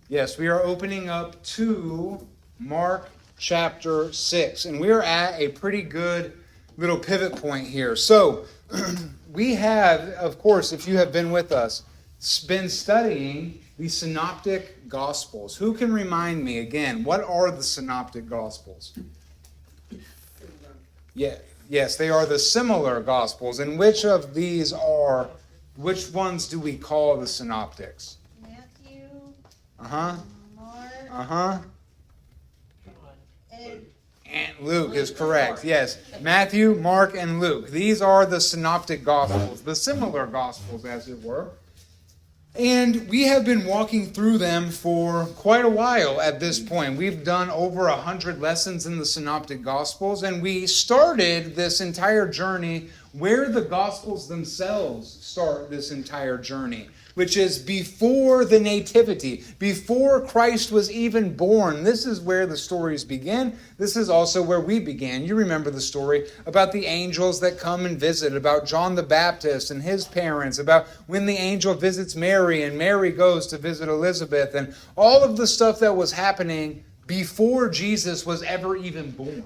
Yes, we are opening up to Mark chapter 6, and we are at a pretty good little pivot point here. So, we have, of course, if you have been with us, been studying the Synoptic Gospels. Who can remind me again, what are the Synoptic Gospels? Yes, they are the similar Gospels. And which ones do we call the Synoptics? Matthew, Mark, and Luke is correct. Yes, Matthew, Mark, and Luke. These are the Synoptic Gospels, the similar Gospels, as it were. And we have been walking through them for quite a while at this point. We've done over 100 lessons in the Synoptic Gospels, and we started this entire journey where the Gospels themselves start this entire journey, which is before the Nativity, before Christ was even born. This is where the stories begin. This is also where we began. You remember the story about the angels that come and visit, about John the Baptist and his parents, about when the angel visits Mary and Mary goes to visit Elizabeth, and all of the stuff that was happening before Jesus was ever even born.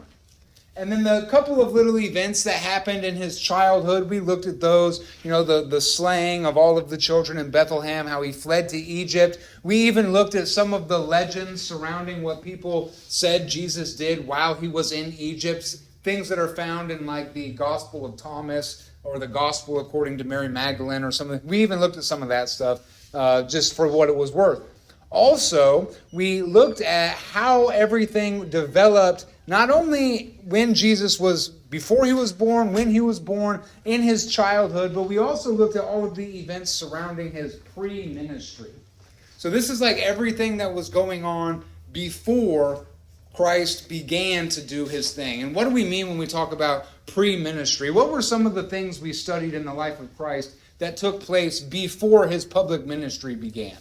And then the couple of little events that happened in his childhood, we looked at those, the slaying of all of the children in Bethlehem, how he fled to Egypt. We even looked at some of the legends surrounding what people said Jesus did while he was in Egypt, things that are found in like the Gospel of Thomas or the Gospel according to Mary Magdalene or something. We even looked at some of that stuff just for what it was worth. Also, we looked at how everything developed, not only when Jesus was, before he was born, when he was born, in his childhood, but we also looked at all of the events surrounding his pre-ministry. So this is like everything that was going on before Christ began to do his thing. And what do we mean when we talk about pre-ministry? What were some of the things we studied in the life of Christ that took place before his public ministry began?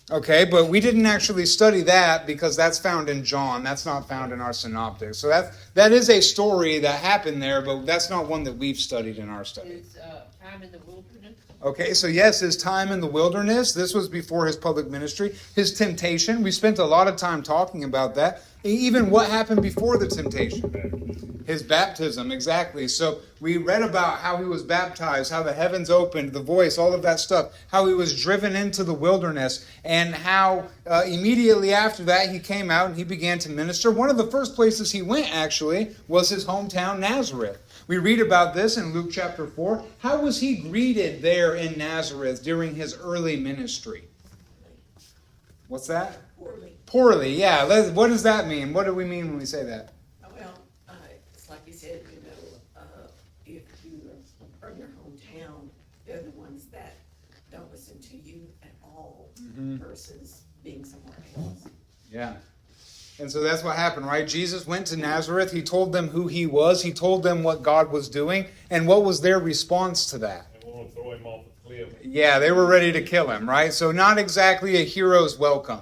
Okay, but we didn't actually study that because that's found in John. That's not found in our Synoptics. So that is a story that happened there, but that's not one that we've studied in our study. His time in the wilderness. Okay, so yes, his time in the wilderness. This was before his public ministry. His temptation. We spent a lot of time talking about that. Even what happened before the temptation. His baptism, exactly. So we read about how he was baptized, how the heavens opened, the voice, all of that stuff, how he was driven into the wilderness, and how immediately after that he came out and he began to minister. One of the first places he went, actually, was his hometown, Nazareth. We read about this in Luke chapter 4. How was he greeted there in Nazareth during his early ministry? What's that? Poorly, yeah. What does that mean? What do we mean when we say that? Well, it's like you said, if you are in your hometown, they're the ones that don't listen to you at all versus being somewhere else. Yeah. And so that's what happened, right? Jesus went to Nazareth. He told them who he was. He told them what God was doing. And what was their response to that? They want to throw him off the cliff. Yeah, they were ready to kill him, right? So not exactly a hero's welcome.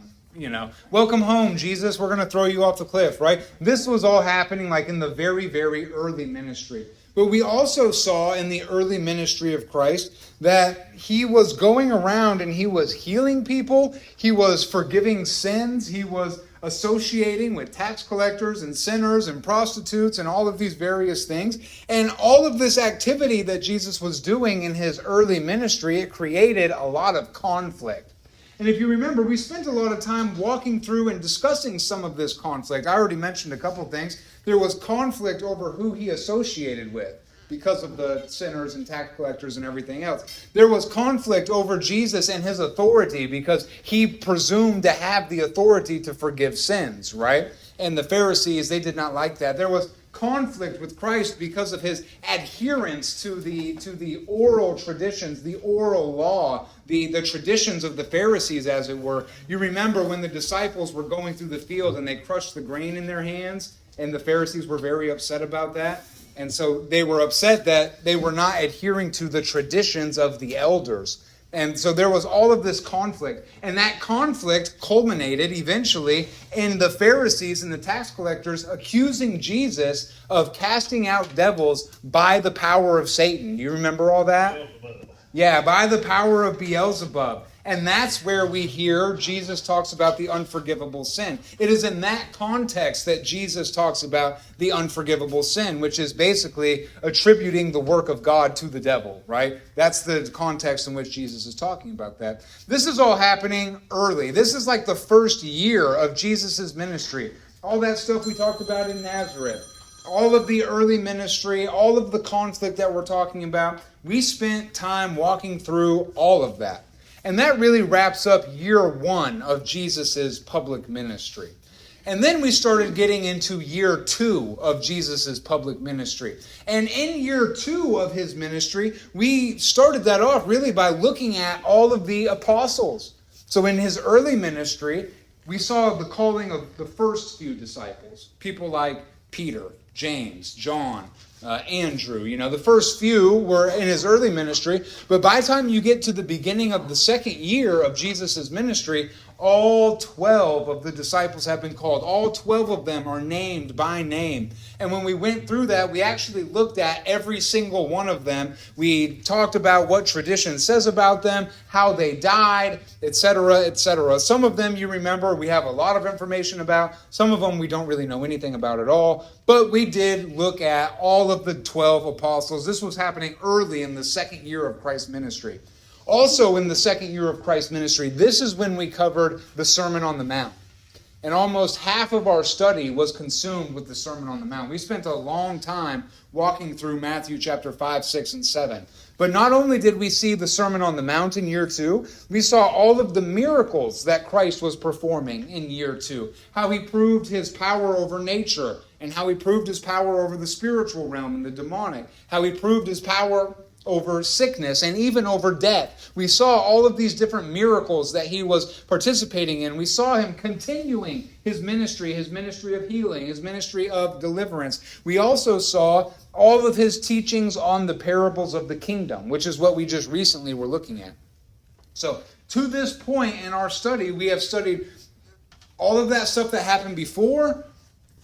Welcome home, Jesus. We're going to throw you off the cliff, right? This was all happening like in the very, very early ministry. But we also saw in the early ministry of Christ that he was going around and he was healing people. He was forgiving sins. He was associating with tax collectors and sinners and prostitutes and all of these various things. And all of this activity that Jesus was doing in his early ministry, it created a lot of conflict. And if you remember, we spent a lot of time walking through and discussing some of this conflict. I already mentioned a couple things. There was conflict over who he associated with because of the sinners and tax collectors and everything else. There was conflict over Jesus and his authority because he presumed to have the authority to forgive sins, right? And the Pharisees, they did not like that. There was conflict with Christ because of his adherence to the oral traditions, the oral law, the traditions of the Pharisees, as it were. You remember when the disciples were going through the field and they crushed the grain in their hands, and the Pharisees were very upset about that. And so they were upset that they were not adhering to the traditions of the elders. And so there was all of this conflict. And that conflict culminated eventually in the Pharisees and the tax collectors accusing Jesus of casting out devils by the power of Satan. You remember all that? Yeah, by the power of Beelzebub. And that's where we hear Jesus talks about the unforgivable sin. It is in that context that Jesus talks about the unforgivable sin, which is basically attributing the work of God to the devil, right? That's the context in which Jesus is talking about that. This is all happening early. This is like the first year of Jesus' ministry. All that stuff we talked about in Nazareth. All of the early ministry, all of the conflict that we're talking about, we spent time walking through all of that. And that really wraps up year one of Jesus' public ministry. And then we started getting into year two of Jesus' public ministry. And in year two of his ministry, we started that off really by looking at all of the apostles. So in his early ministry, we saw the calling of the first few disciples, people like Peter, James, John, Andrew. The first few were in his early ministry. But by the time you get to the beginning of the second year of Jesus' ministry, all 12 of the disciples have been called. All 12 of them are named by name. And when we went through that, we actually looked at every single one of them. We talked about what tradition says about them, how they died, etc., etc. Some of them, you remember, we have a lot of information about. Some of them we don't really know anything about at all. But we did look at all of the 12 apostles. This was happening early in the second year of Christ's ministry. Also in the second year of Christ's ministry, this is when we covered the Sermon on the Mount. And almost half of our study was consumed with the Sermon on the Mount. We spent a long time walking through Matthew chapter 5, 6, and 7. But not only did we see the Sermon on the Mount in year two, we saw all of the miracles that Christ was performing in year two. How he proved his power over nature, and how he proved his power over the spiritual realm and the demonic. How he proved his power over sickness and even over death. We saw all of these different miracles that he was participating in. We saw him continuing his ministry of healing, his ministry of deliverance. We also saw all of his teachings on the parables of the kingdom, which is what we just recently were looking at. So, to this point in our study, we have studied all of that stuff that happened before,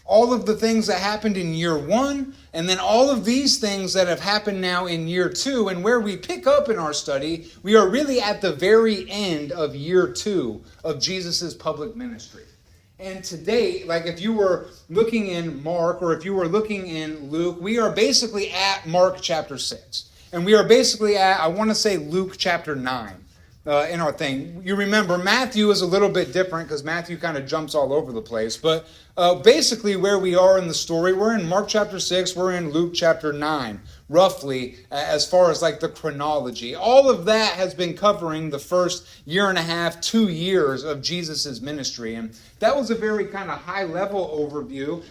all of the things that happened in year one, and then all of these things that have happened now in year two. And where we pick up in our study, we are really at the very end of year two of Jesus' public ministry. And today, like if you were looking in Mark or if you were looking in Luke, we are basically at Mark chapter 6. And we are basically at, I want to say, Luke chapter 9. In our thing. You remember, Matthew is a little bit different because Matthew kind of jumps all over the place. But basically where we are in the story, we're in Mark chapter 6, we're in Luke chapter 9, roughly, as far as like the chronology. All of that has been covering the first year and a half, 2 years of Jesus' ministry. And that was a very kind of high-level overview.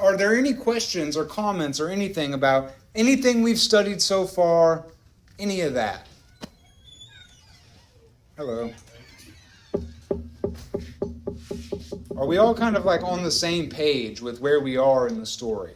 Are there any questions or comments or anything about anything we've studied so far? Any of that? Hello. Are we all kind of like on the same page with where we are in the story?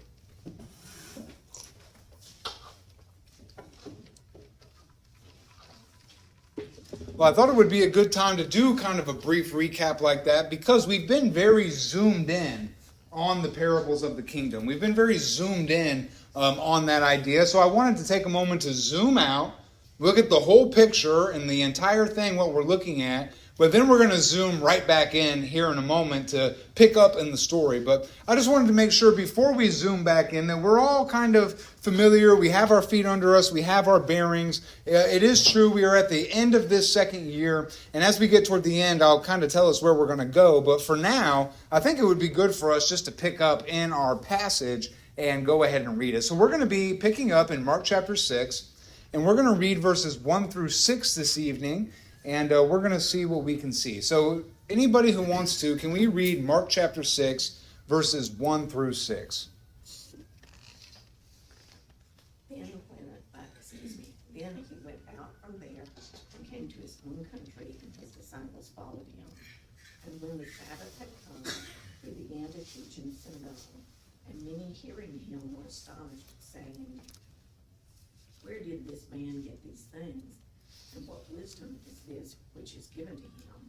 Well, I thought it would be a good time to do kind of a brief recap like that because we've been very zoomed in on the parables of the kingdom. We've been very zoomed in on that idea. So I wanted to take a moment to zoom out, look at the whole picture and the entire thing, what we're looking at, but then we're going to zoom right back in here in a moment to pick up in the story. But I just wanted to make sure before we zoom back in that we're all kind of familiar. We have our feet under us. We have our bearings. It is true we are at the end of this second year. And as we get toward the end, I'll kind of tell us where we're going to go. But for now, I think it would be good for us just to pick up in our passage and go ahead and read it. So we're going to be picking up in Mark chapter 6. And we're going to read verses 1 through 6 this evening, and we're going to see what we can see. So anybody who wants to, can we read Mark chapter 6, verses 1 through 6? Then he went out from there and came to his own country, and his disciples followed him. And when the Sabbath had come, he began to teach in the synagogue, and many hearing him were astonished, saying, "Where did this man get these things? And what wisdom is this which is given to him,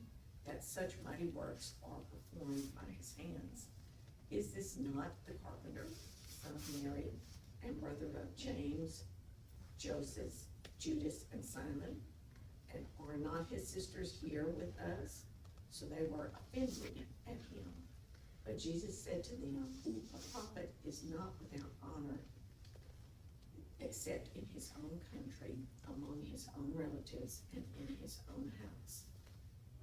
that such mighty works are performed by his hands? Is this not the carpenter, son of Mary, and brother of James, Joseph, Judas, and Simon? and are not his sisters here with us? So they were offended at him. But Jesus said to them, a prophet is not without honor, except in his own country, among his own relatives, and in his own house.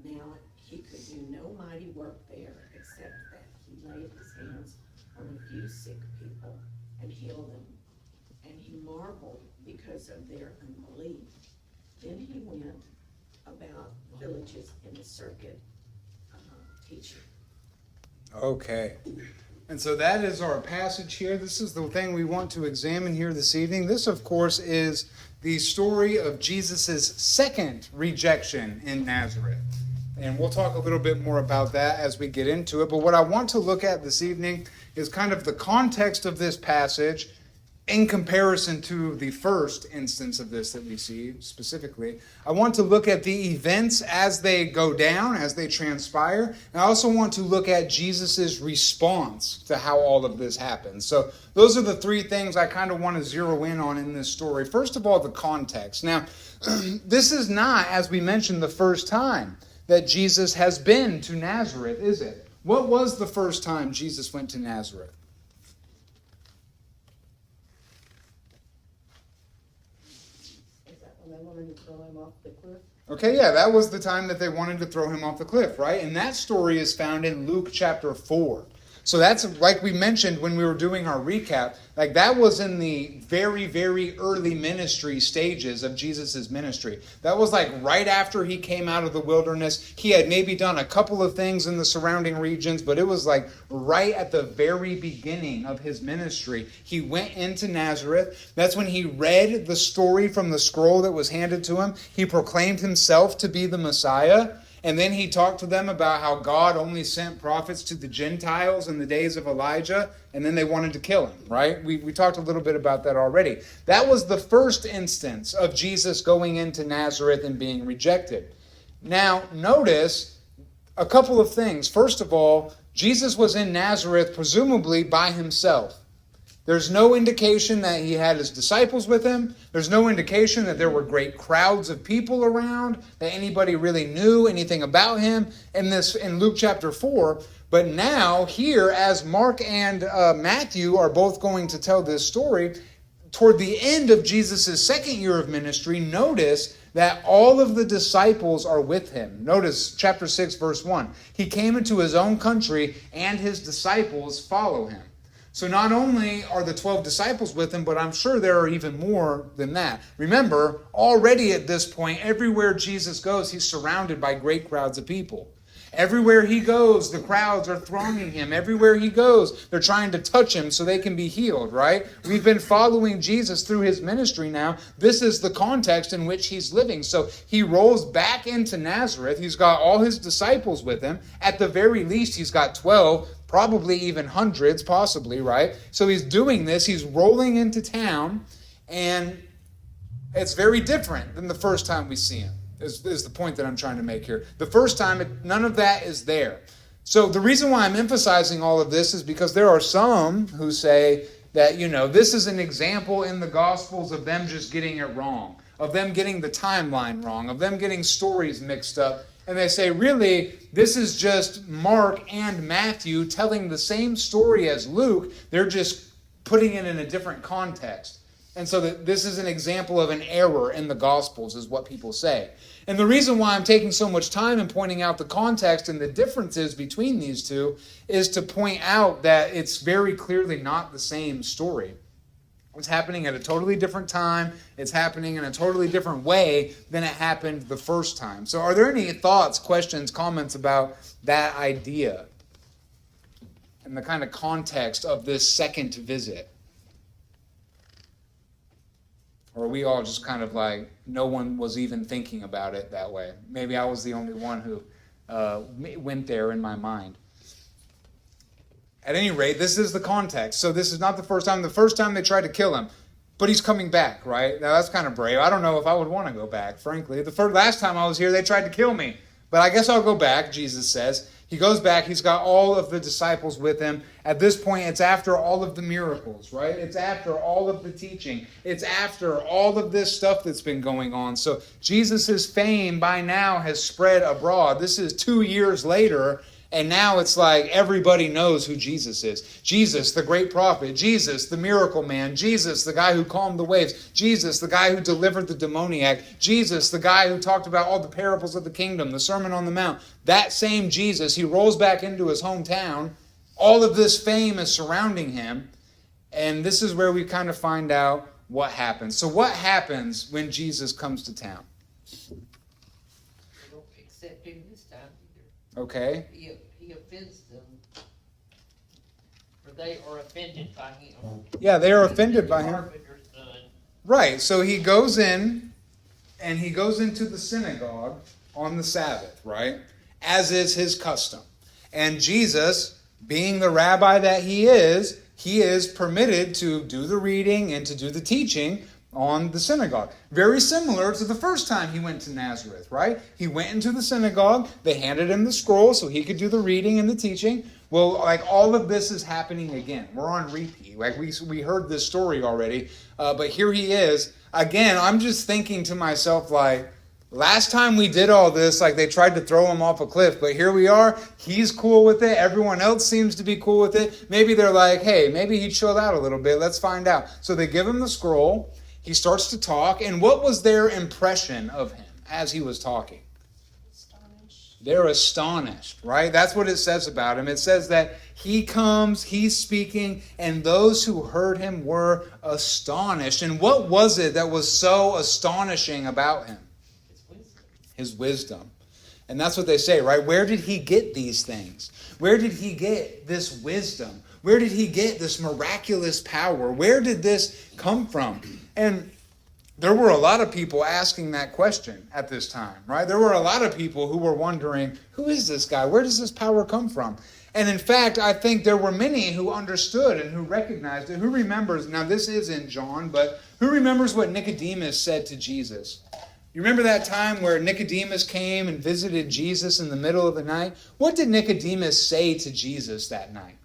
Now he could do no mighty work there, except that he laid his hands on a few sick people and healed them. And he marveled because of their unbelief. Then he went about villages in the circuit, teaching. Okay. And so that is our passage here. This is the thing we want to examine here this evening. This, of course, is the story of Jesus' second rejection in Nazareth. And we'll talk a little bit more about that as we get into it. But what I want to look at this evening is kind of the context of this passage in comparison to the first instance of this that we see specifically. I want to look at the events as they go down, as they transpire. And I also want to look at Jesus' response to how all of this happens. So those are the three things I kind of want to zero in on in this story. First of all, the context. Now, this is not, as we mentioned, the first time that Jesus has been to Nazareth, is it? What was the first time Jesus went to Nazareth? They wanted to throw him off the cliff. Okay, yeah, that was the time that they wanted to throw him off the cliff, right? And that story is found in Luke chapter 4. So that's, like we mentioned when we were doing our recap, like that was in the very, very early ministry stages of Jesus' ministry. That was like right after he came out of the wilderness. He had maybe done a couple of things in the surrounding regions, but it was like right at the very beginning of his ministry. He went into Nazareth. That's when he read the story from the scroll that was handed to him. He proclaimed himself to be the Messiah. And then he talked to them about how God only sent prophets to the Gentiles in the days of Elijah, and then they wanted to kill him, right? We talked a little bit about that already. That was the first instance of Jesus going into Nazareth and being rejected. Now, notice a couple of things. First of all, Jesus was in Nazareth presumably by himself. There's no indication that he had his disciples with him. There's no indication that there were great crowds of people around, that anybody really knew anything about him in Luke chapter 4. But now, here, as Mark and Matthew are both going to tell this story, toward the end of Jesus' second year of ministry, notice that all of the disciples are with him. Notice chapter 6, verse 1. He came into his own country, and his disciples follow him. So not only are the 12 disciples with him, but I'm sure there are even more than that. Remember, already at this point, everywhere Jesus goes, he's surrounded by great crowds of people. Everywhere he goes, the crowds are thronging him. Everywhere he goes, they're trying to touch him so they can be healed, right? We've been following Jesus through his ministry now. This is the context in which he's living. So he rolls back into Nazareth. He's got all his disciples with him. At the very least, he's got 12, probably even hundreds, possibly, right? So he's doing this. He's rolling into town, and it's very different than the first time we see him. Is the point that I'm trying to make here. The first time, none of that is there. So the reason why I'm emphasizing all of this is because there are some who say that, this is an example in the Gospels of them just getting it wrong, of them getting the timeline wrong, of them getting stories mixed up. And they say, really, this is just Mark and Matthew telling the same story as Luke. They're just putting it in a different context. And so this is an example of an error in the Gospels, is what people say. And the reason why I'm taking so much time in pointing out the context and the differences between these two is to point out that it's very clearly not the same story. It's happening at a totally different time. It's happening in a totally different way than it happened the first time. So are there any thoughts, questions, comments about that idea and the kind of context of this second visit? Or are we all just kind of like, no one was even thinking about it that way? Maybe I was the only one who went there in my mind. At any rate, this is the context. So this is not the first time. The first time they tried to kill him, but he's coming back, right? Now that's kind of brave. I don't know if I would want to go back, frankly. Last time I was here, they tried to kill me. But I guess I'll go back, Jesus says. He goes back. He's got all of the disciples with him. At this point, it's after all of the miracles, right? It's after all of the teaching. It's after all of this stuff that's been going on. So Jesus' fame by now has spread abroad. This is 2 years later. And now it's like everybody knows who Jesus is. Jesus, the great prophet. Jesus, the miracle man. Jesus, the guy who calmed the waves. Jesus, the guy who delivered the demoniac. Jesus, the guy who talked about all the parables of the kingdom, the Sermon on the Mount. That same Jesus, he rolls back into his hometown. All of this fame is surrounding him. And this is where we kind of find out what happens. So what happens when Jesus comes to town? They don't accept him this time either. Okay. He offends them. Or they are offended by him. Yeah, they are offended by The him. carpenter's son. Right, so he goes in, and he goes into the synagogue on the Sabbath, right? As is his custom. And Jesus, being the rabbi that he is permitted to do the reading and to do the teaching on the synagogue. Very similar to the first time he went to Nazareth, right? He went into the synagogue, they handed him the scroll so he could do the reading and the teaching. Well, like all of this is happening again. We're on repeat. Like we heard this story already, but here he is. Again, I'm just thinking to myself like, last time we did all this, like they tried to throw him off a cliff, but here we are. He's cool with it. Everyone else seems to be cool with it. Maybe they're like, hey, maybe he chilled out a little bit. Let's find out. So they give him the scroll. He starts to talk. And what was their impression of him as he was talking? They're astonished, right? That's what it says about him. It says that he comes, he's speaking, and those who heard him were astonished. And what was it that was so astonishing about him? His wisdom. And that's what they say, right? Where did he get these things? Where did he get this wisdom? Where did he get this miraculous power? Where did this come from? And there were a lot of people asking that question at this time, right? There were a lot of people who were wondering, who is this guy? Where does this power come from? And in fact, I think there were many who understood and who recognized it. Who remembers, now this is in John, but who remembers what Nicodemus said to Jesus? You remember that time where Nicodemus came and visited Jesus in the middle of the night? What did Nicodemus say to Jesus that night?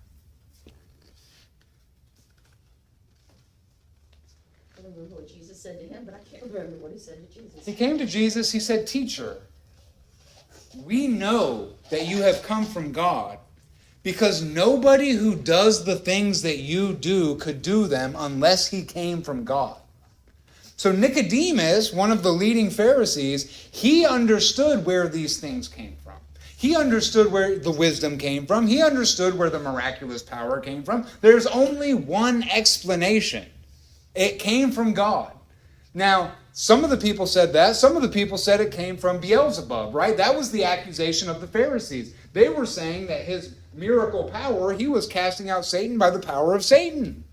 I don't remember what Jesus said to him, but I can't remember what he said to Jesus. He came to Jesus, he said, "Teacher, we know that you have come from God, because nobody who does the things that you do could do them unless he came from God." So Nicodemus, one of the leading Pharisees, he understood where these things came from. He understood where the wisdom came from. He understood where the miraculous power came from. There's only one explanation. It came from God. Now, some of the people said that. Some of the people said it came from Beelzebub, right? That was the accusation of the Pharisees. They were saying that his miracle power, he was casting out Satan by the power of Satan.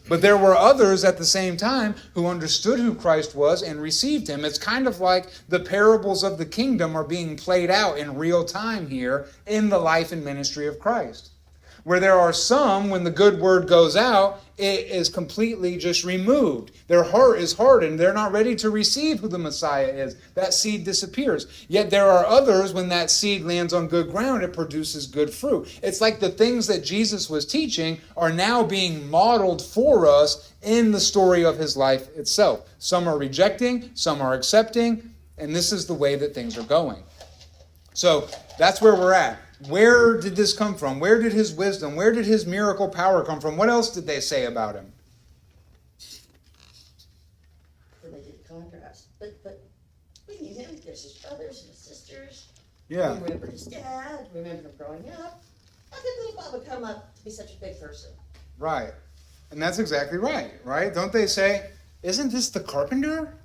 But there were others at the same time who understood who Christ was and received him. It's kind of like the parables of the kingdom are being played out in real time here in the life and ministry of Christ. Where there are some, when the good word goes out, it is completely just removed. Their heart is hardened. They're not ready to receive who the Messiah is. That seed disappears. Yet there are others, when that seed lands on good ground, it produces good fruit. It's like the things that Jesus was teaching are now being modeled for us in the story of his life itself. Some are rejecting, some are accepting, and this is the way that things are going. So that's where we're at. Where did this come from? Where did his wisdom, where did his miracle power come from? What else did they say about him? Well, they did contrast. But we knew him. There's his brothers and his sisters. Yeah. We remember his dad. We remember him growing up. How did little Baba come up to be such a big person? Right. And that's exactly right, right? Don't they say, isn't this the carpenter?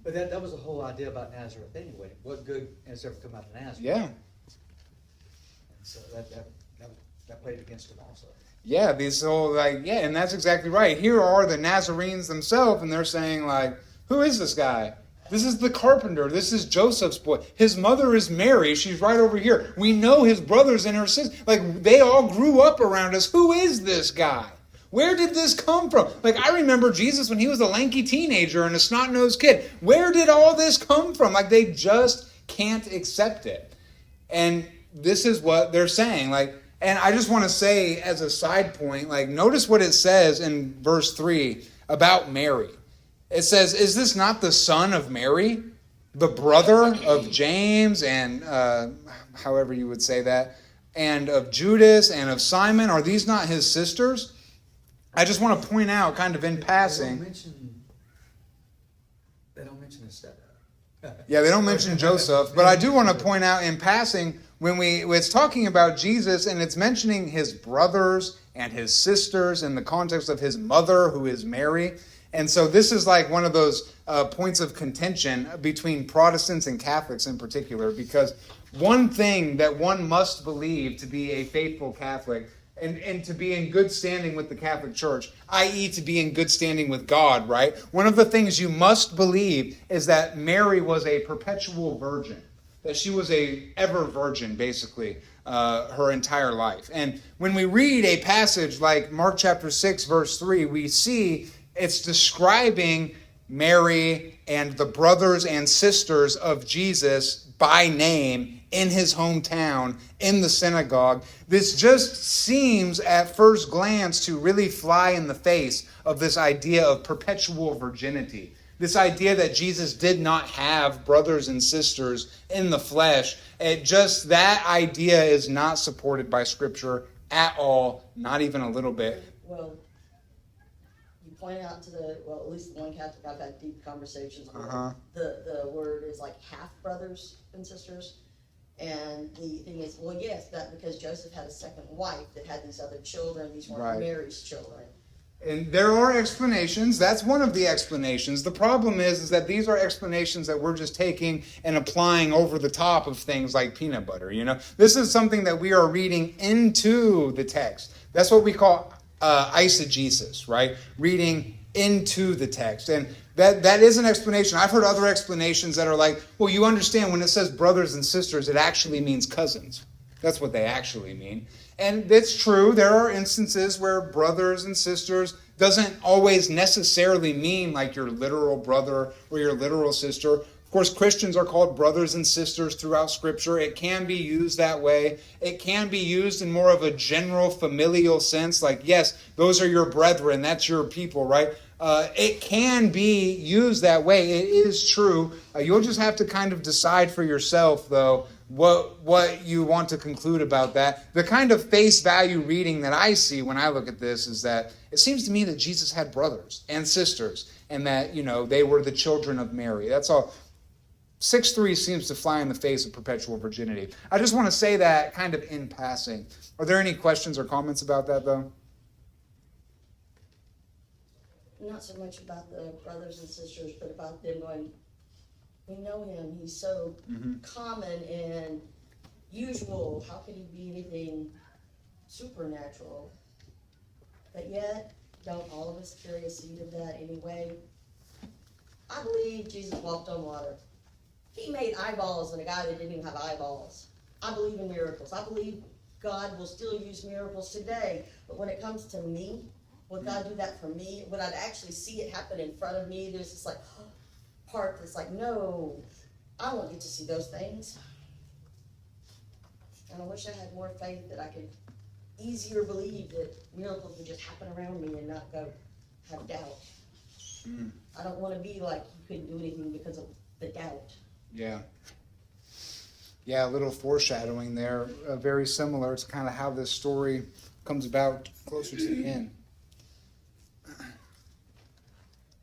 But that was the whole idea about Nazareth anyway. What good has ever come out of Nazareth? Yeah. And so that played against him also. Yeah, these whole and that's exactly right. Here are the Nazarenes themselves, and they're saying who is this guy? This is the carpenter. This is Joseph's boy. His mother is Mary. She's right over here. We know his brothers and her sisters. They all grew up around us. Who is this guy? Where did this come from? I remember Jesus when he was a lanky teenager and a snot-nosed kid. Where did all this come from? They just can't accept it. And this is what they're saying. Like, and I just want to say as a side point, like, notice what it says in verse 3 about Mary. It says, is this not the son of Mary, the brother of James, and however you would say that, and of Judas and of Simon? Are these not his sisters? I just want to point out, kind of in passing. They don't mention his stepdad. Yeah, they don't mention Joseph, but I do want to point out in passing, when it's talking about Jesus and it's mentioning his brothers and his sisters in the context of his mother, who is Mary. And so this is like one of those points of contention between Protestants and Catholics in particular, because one thing that one must believe to be a faithful Catholic and to be in good standing with the Catholic Church, i.e. to be in good standing with God, right? One of the things you must believe is that Mary was a perpetual virgin, that she was a ever virgin, basically, her entire life. And when we read a passage like Mark chapter 6, verse 3, we see it's describing Mary and the brothers and sisters of Jesus by name in his hometown, in the synagogue. This just seems at first glance to really fly in the face of this idea of perpetual virginity. This idea that Jesus did not have brothers and sisters in the flesh. That idea is not supported by Scripture at all, not even a little bit. Well, you point out at least the one Catholic I've had deep conversations with, the word is like half brothers and sisters. And the thing is, well, yes, that because Joseph had a second wife that had these other children, these weren't Mary's children. And there are explanations. That's one of the explanations. The problem is that these are explanations that we're just taking and applying over the top of things like peanut butter. This is something that we are reading into the text. That's what we call eisegesis, right? Reading into the text. And that is an explanation. I've heard other explanations that are like, well, you understand when it says brothers and sisters, it actually means cousins. That's what they actually mean. And it's true. There are instances where brothers and sisters doesn't always necessarily mean like your literal brother or your literal sister. Of course, Christians are called brothers and sisters throughout Scripture. It can be used that way. It can be used in more of a general familial sense, like, yes, those are your brethren, that's your people, right? It can be used that way. It is true. You'll just have to kind of decide for yourself, though, what you want to conclude about that. The kind of face value reading that I see when I look at this is that it seems to me that Jesus had brothers and sisters, and that, they were the children of Mary. That's all. 6:3 seems to fly in the face of perpetual virginity. I just want to say that kind of in passing. Are there any questions or comments about that, though? Not so much about the brothers and sisters, but about them going, we know him, he's so common and usual, how could he be anything supernatural? But yet, don't all of us carry a seed of that anyway? I believe Jesus walked on water. He made eyeballs in a guy that didn't even have eyeballs. I believe in miracles. I believe God will still use miracles today. But when it comes to me, would God do that for me? Would I actually see it happen in front of me? There's this part that's like, no, I won't get to see those things. And I wish I had more faith that I could easier believe that miracles would just happen around me and not go have doubt. I don't want to be like you couldn't do anything because of the doubt. Yeah. Yeah, a little foreshadowing there. Very similar to kind of how this story comes about closer to the end.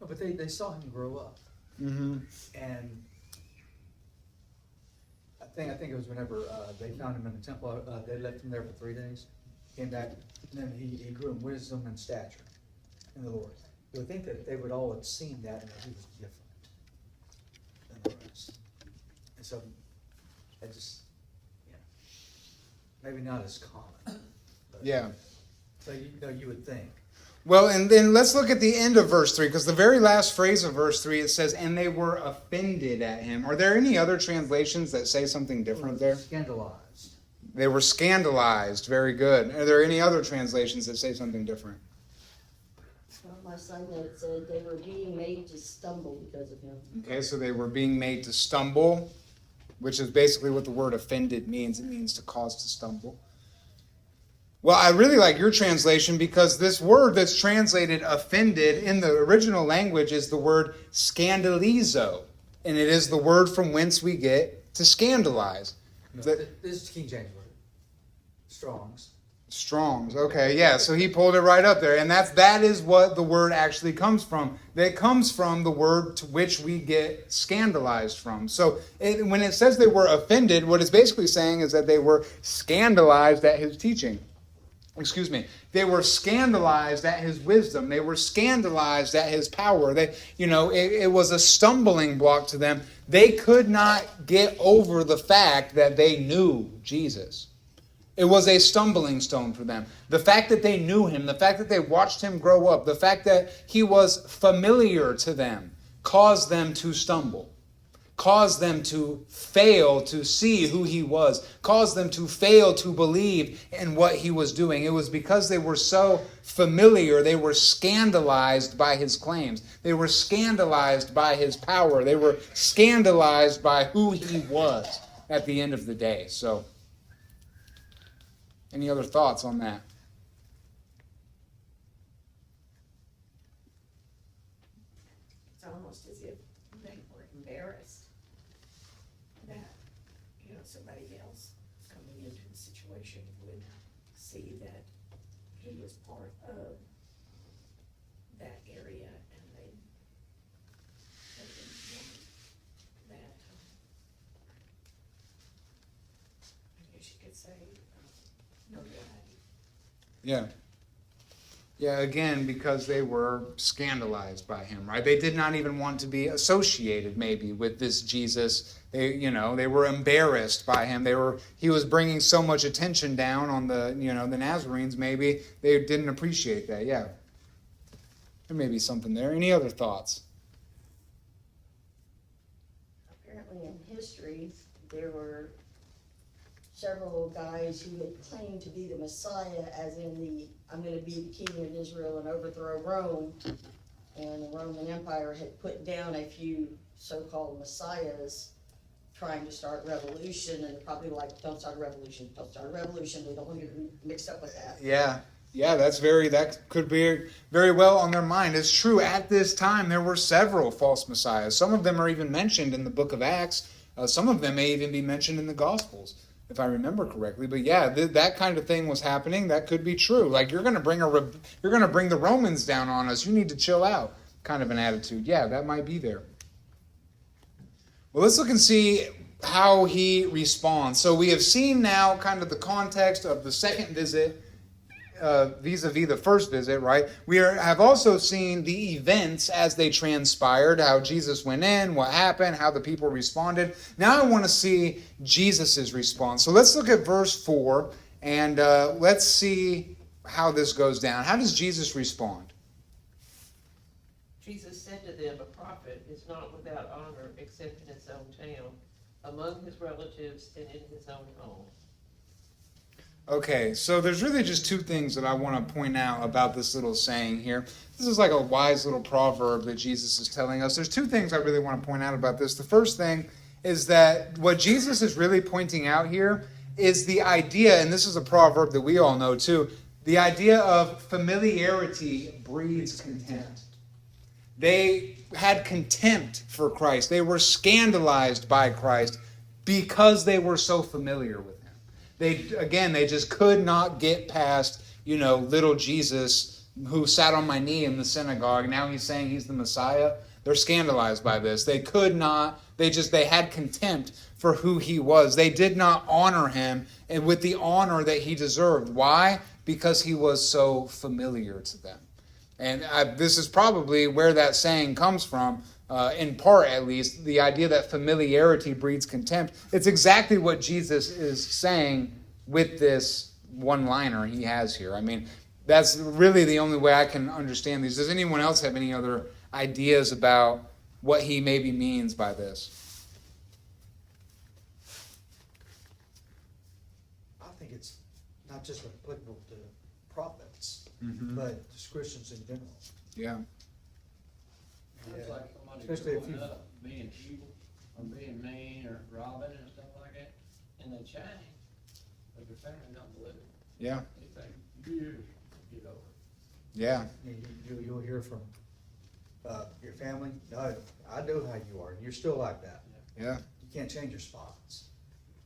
No, but they saw him grow up. And I think it was whenever they found him in the temple, they left him there for 3 days, came back, and then he grew in wisdom and stature in the Lord. You would think that they would all have seen that and that he was different than the rest. And so, it just, maybe not as common. But, Yeah. So you would think. Well, and then let's look at the end of verse 3, because the very last phrase of verse 3, it says, and they were offended at him. Are there any other translations that say something different there? Scandalized. They were scandalized. Very good. Are there any other translations that say something different? Well, my son note said they were being made to stumble because of him. Okay, so they were being made to stumble. which is basically what the word offended means. It means to cause to stumble. Well, I really like your translation because this word that's translated offended in the original language is the word scandalizo. And it is the word from whence we get to scandalize. No, The- this is King James Version. Strong's. Strong's, okay, yeah, so he pulled it right up there, and that is what the word actually comes from. That comes from the word to which we get scandalized from. So when it says they were offended, what it's basically saying is that they were scandalized at his teaching. Excuse me. They were scandalized at his wisdom. They were scandalized at his power. It was a stumbling block to them. They could not get over the fact that they knew Jesus. It was a stumbling stone for them. The fact that they knew him, the fact that they watched him grow up, the fact that he was familiar to them caused them to stumble, caused them to fail to see who he was, caused them to fail to believe in what he was doing. It was because they were so familiar, they were scandalized by his claims. They were scandalized by his power. They were scandalized by who he was at the end of the day. So, any other thoughts on that? It's almost as if they were embarrassed that, somebody else coming into the situation would see that he was part of that area and they didn't want that, I guess you could say, notoriety. Yeah. Yeah, again, because they were scandalized by him, right? They did not even want to be associated, maybe, with this Jesus. They were embarrassed by him. He was bringing so much attention down on the Nazarenes. Maybe they didn't appreciate that. Yeah, there may be something there. Any other thoughts? Apparently in history, there were several guys who had claimed to be the Messiah, as in I'm going to be the king of Israel and overthrow Rome. And the Roman Empire had put down a few so-called messiahs trying to start revolution, and probably like, don't start a revolution, don't start a revolution. They don't want to get mixed up with that. Yeah, that could be very well on their mind. It's true, at this time there were several false messiahs. Some of them are even mentioned in the book of Acts. Some of them may even be mentioned in the Gospels, if I remember correctly. But yeah, that kind of thing was happening. That could be true. Like, you're going to bring the Romans down on us. You need to chill out, kind of an attitude. Yeah, that might be there. Well, let's look and see how he responds. So we have seen now kind of the context of the second visit vis-a-vis the first visit, right? We have also seen the events as they transpired, how Jesus went in, what happened, how the people responded. Now I want to see Jesus' response. So let's look at verse 4, and let's see how this goes down. How does Jesus respond? Jesus said to them, a prophet is not without honor except in his own town, among his relatives, and in his own home. Okay, so there's really just two things that I want to point out about this little saying here. This is like a wise little proverb that Jesus is telling us. There's two things I really want to point out about this. The first thing is that what Jesus is really pointing out here is the idea, and this is a proverb that we all know too, the idea of familiarity breeds contempt. They had contempt for Christ. They were scandalized by Christ because they were so familiar with him. They just could not get past, little Jesus who sat on my knee in the synagogue. Now he's saying he's the Messiah. They're scandalized by this. They could not, they had contempt for who he was. They did not honor him and with the honor that he deserved. Why? Because he was so familiar to them. And this is probably where that saying comes from, in part at least, the idea that familiarity breeds contempt. It's exactly what Jesus is saying with this one-liner he has here. I mean, that's really the only way I can understand these. Does anyone else have any other ideas about what he maybe means by this? I think it's not just applicable to prophets, but just Christians in general. Yeah. Sounds like somebody Especially if growing you- up being evil. or being mean or robbing and stuff like that, and they change, but their family don't believe it. Yeah. It takes years to get over it. Yeah. You'll hear from, your family, no, I know how you are, you're still like that. Yeah. You can't change your spots.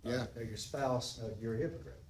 Yeah. Or your spouse, you're a hypocrite.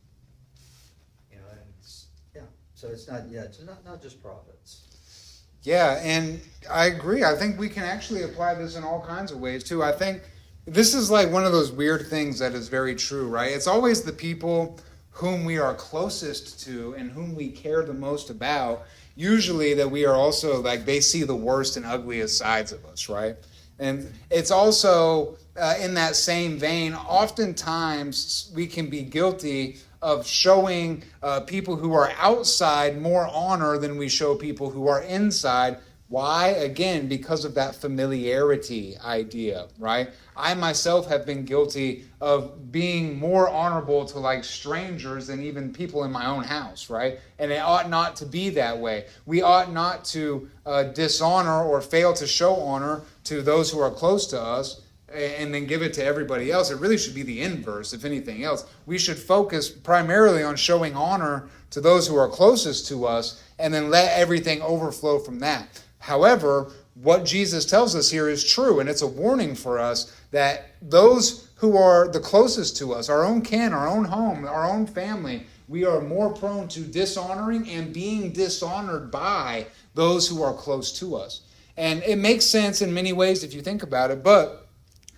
You know, and it's, yeah, so it's not just prophets. Yeah, and I agree. I think we can actually apply this in all kinds of ways too. I think this is like one of those weird things that is very true, right? It's always the people whom we are closest to and whom we care the most about, usually that we are also like, they see the worst and ugliest sides of us, right? And it's also in that same vein, oftentimes we can be guilty of showing people who are outside more honor than we show people who are inside. Why? Again, because of that familiarity idea, right? I myself have been guilty of being more honorable to like strangers than even people in my own house, right? And it ought not to be that way. We ought not to dishonor or fail to show honor to those who are close to us and then give it to everybody else. It really should be the inverse, if anything else. We should focus primarily on showing honor to those who are closest to us and then let everything overflow from that. However, what Jesus tells us here is true, and it's a warning for us that those who are the closest to us, our own kin, our own home, our own family, we are more prone to dishonoring and being dishonored by those who are close to us. And it makes sense in many ways if you think about it, but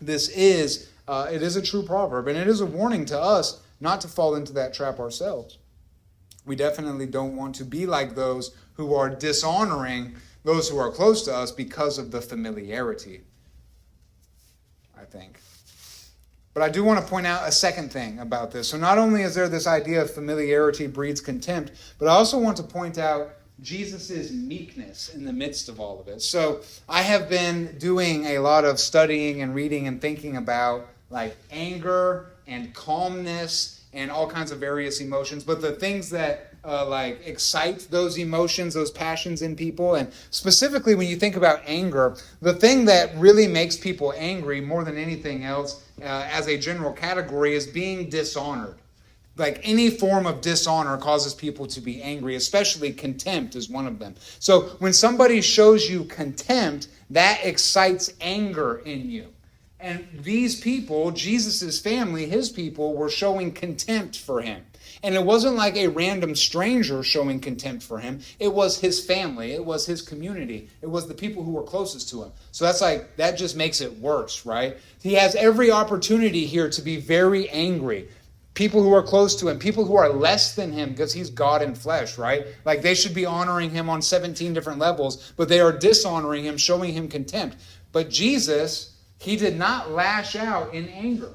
this is, it is a true proverb, and it is a warning to us not to fall into that trap ourselves. We definitely don't want to be like those who are dishonoring those who are close to us because of the familiarity, I think. But I do want to point out a second thing about this. So not only is there this idea of familiarity breeds contempt, but I also want to point out Jesus' meekness in the midst of all of it. So I have been doing a lot of studying and reading and thinking about like anger and calmness and all kinds of various emotions, but the things that like excite those emotions, those passions in people. And specifically when you think about anger, the thing that really makes people angry more than anything else as a general category is being dishonored. Like any form of dishonor causes people to be angry, especially contempt is one of them. So when somebody shows you contempt, that excites anger in you. And these people, Jesus' family, his people, were showing contempt for him. And it wasn't like a random stranger showing contempt for him. It was his family. It was his community. It was the people who were closest to him. So that just makes it worse, right? He has every opportunity here to be very angry. People who are close to him, people who are less than him, because he's God in flesh, right? Like they should be honoring him on 17 different levels, but they are dishonoring him, showing him contempt. But Jesus, he did not lash out in anger.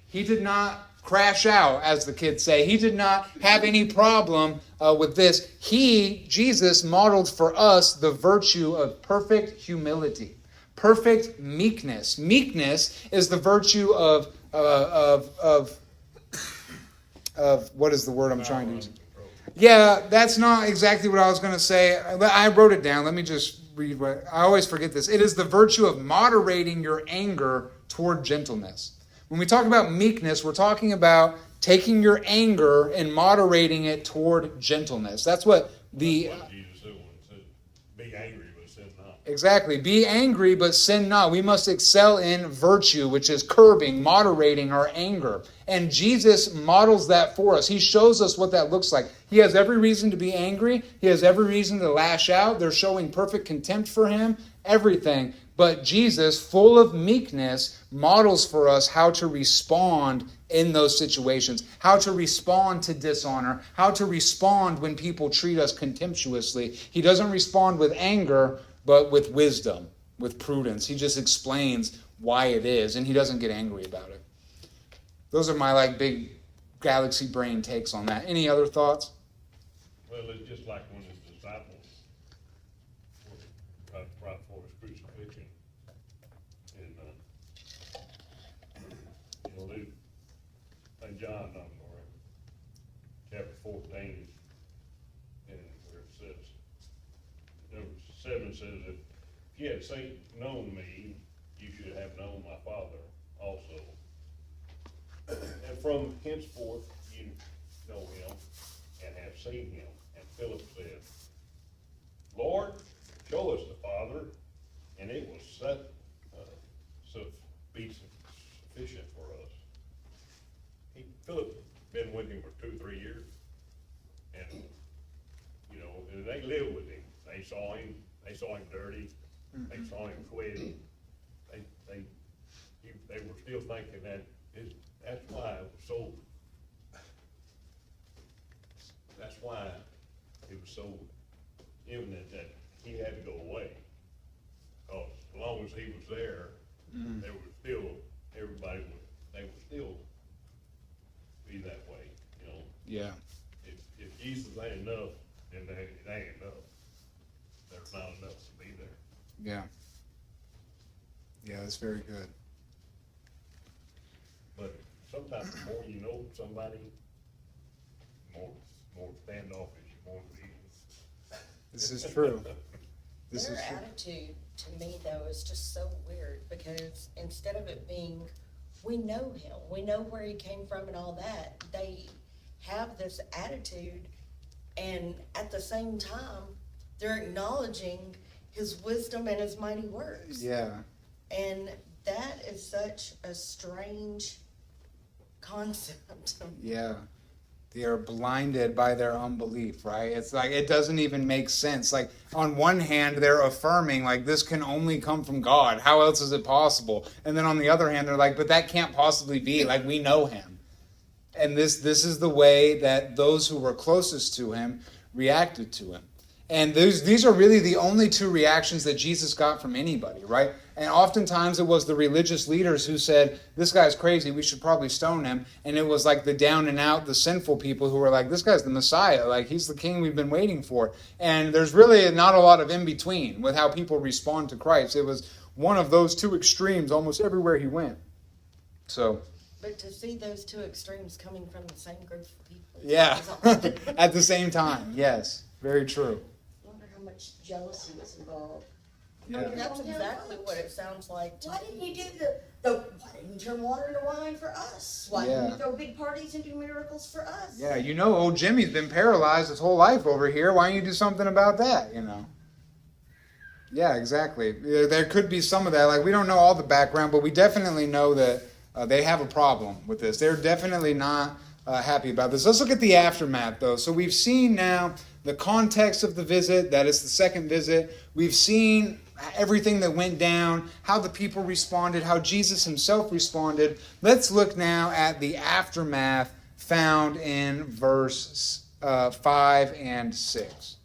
He did not crash out, as the kids say. He did not have any problem with this. Jesus, modeled for us the virtue of perfect humility, perfect meekness. Meekness is the virtue of what is the word I'm trying to use? Yeah, that's not exactly what I was going to say. I wrote it down. Let me just read what I always forget this. It is the virtue of moderating your anger toward gentleness. When we talk about meekness, we're talking about taking your anger and moderating it toward gentleness. That's what Jesus said when he said, be angry, but sin not. Exactly. Be angry, but sin not. We must excel in virtue, which is curbing, moderating our anger. And Jesus models that for us. He shows us what that looks like. He has every reason to be angry. He has every reason to lash out. They're showing perfect contempt for him, everything. But Jesus, full of meekness, models for us how to respond in those situations, how to respond to dishonor, how to respond when people treat us contemptuously. He doesn't respond with anger, but with wisdom, with prudence. He just explains why it is, and he doesn't get angry about it. Those are my big galaxy brain takes on that. Any other thoughts? Well, it's just like when his disciples were right before his crucifixion. And, Luke, St. John, I'm sorry, chapter 14, and where it says, number 7 says, if you had known me, you should have known my Father also. And from henceforth you know him and have seen him. And Philip said, Lord, show us the Father, and it will be sufficient for us. Philip been with him for 2-3 years, and and they lived with him. They saw him dirty. They saw him sweaty. They were still thinking that's why it was so. That's why it was so imminent that he had to go away. Because as long as he was there, they were still they would still be that way. Yeah. If Jesus ain't enough, then it ain't enough. There's not enough to be there. Yeah. Yeah, that's very good. But sometimes the more you know somebody, more standoffish you want to be. This is true. This Their is true. attitude to me though is just so weird because instead of it being, we know him, we know where he came from and all that, they have this attitude and at the same time, they're acknowledging his wisdom and his mighty works. Yeah. And that is such a strange concept. Yeah. They are blinded by their unbelief, right? It's like, it doesn't even make sense. Like, on one hand, they're affirming, like, this can only come from God. How else is it possible? And then on the other hand, they're like, but that can't possibly be. Like, we know him. And this is the way that those who were closest to him reacted to him. And these are really the only two reactions that Jesus got from anybody, right? And oftentimes it was the religious leaders who said, this guy's crazy, we should probably stone him. And it was like the down and out, the sinful people who were like, this guy's the Messiah, like he's the king we've been waiting for. And there's really not a lot of in between with how people respond to Christ. It was one of those two extremes almost everywhere he went. So, But to see those two extremes coming from the same group of people. yeah, is awesome. at the same time, yes, very true. I wonder how much jealousy was involved. Yeah. That's exactly what it sounds like to Why didn't me. you do why didn't you turn water into wine for us? Why didn't Yeah. you throw big parties and do miracles for us? Yeah, old Jimmy's been paralyzed his whole life over here. Why don't you do something about that, Yeah, exactly. There could be some of that. Like, we don't know all the background, but we definitely know that they have a problem with this. They're definitely not happy about this. Let's look at the aftermath, though. So we've seen now the context of the visit. That is the second visit. We've seen everything that went down, how the people responded, how Jesus himself responded. Let's look now at the aftermath found in verse 5 and 6.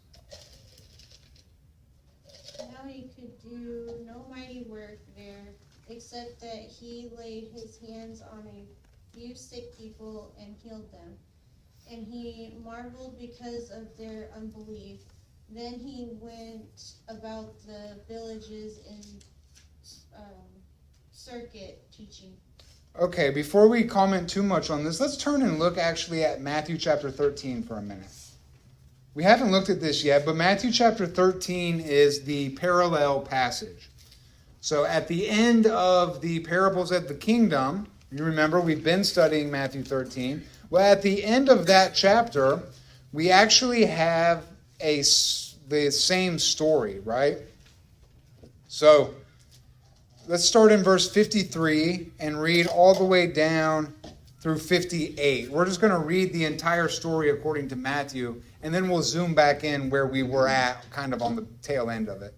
Now he could do no mighty work there, except that he laid his hands on a few sick people and healed them. And he marveled because of their unbelief. Then he went about the villages in circuit teaching. Okay, before we comment too much on this, let's turn and look actually at Matthew chapter 13 for a minute. We haven't looked at this yet, but Matthew chapter 13 is the parallel passage. So at the end of the parables of the kingdom, you remember we've been studying Matthew 13. Well, at the end of that chapter, we actually have the same story, right? So let's start in verse 53 and read all the way down through 58. We're just going to read the entire story according to Matthew, and then we'll zoom back in where we were at, kind of on the tail end of it.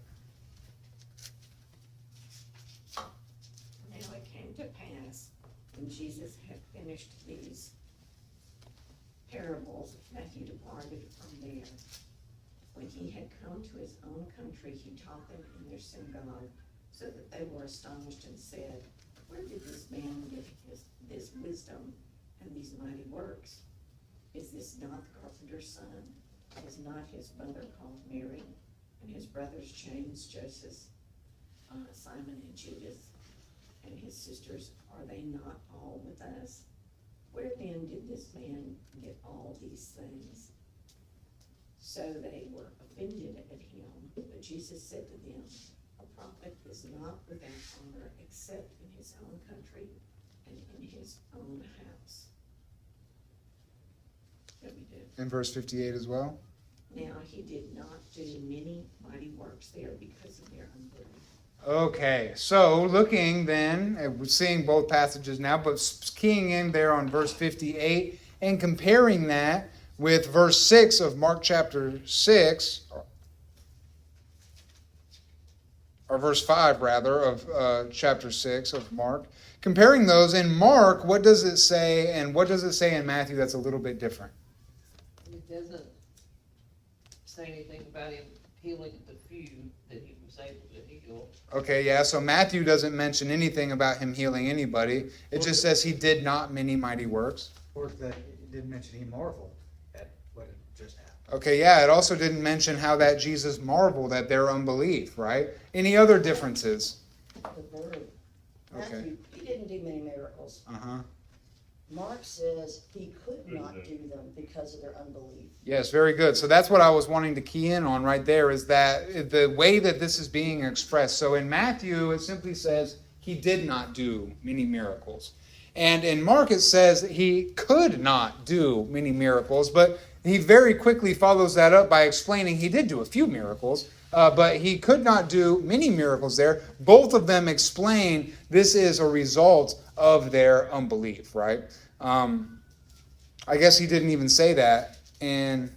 Now it came to pass, when Jesus had finished these parables, Matthew departed from there. When he had come to his own country, he taught them in their synagogue, so that they were astonished and said, where did this man get this wisdom and these mighty works? Is this not the carpenter's son? Is not his mother called Mary, and his brothers James, Joseph, Simon, and Judas? And his sisters, are they not all with us? Where then did this man get all these things? So they were offended at him. But Jesus said to them, a prophet is not without honor except in his own country and in his own house. That we do. In verse 58 as well. Now, he did not do many mighty works there because of their unbelief. Okay, so looking then, we're seeing both passages now, but keying in there on verse 58 and comparing that with verse 6 of Mark chapter 6, or verse 5 rather, of chapter 6 of Mark. Comparing those, in Mark, what does it say, and what does it say in Matthew that's a little bit different? It doesn't say anything about him healing the few that he was able to heal. Okay, yeah, so Matthew doesn't mention anything about him healing anybody. It just says he did not many mighty works. Or that it didn't mention he marveled at what had just happened. Okay, yeah, it also didn't mention how that Jesus marveled at their unbelief, right? Any other differences? The verb. Okay. Matthew, he didn't do many miracles. Uh-huh. Mark says he could not do them because of their unbelief. Yes, very good. So that's what I was wanting to key in on right there, is that the way that this is being expressed. So in Matthew, it simply says he did not do many miracles. And in Mark, it says he could not do many miracles, but he very quickly follows that up by explaining he did do a few miracles, but he could not do many miracles there. Both of them explain this is a result of their unbelief, right? I guess he didn't even say that. In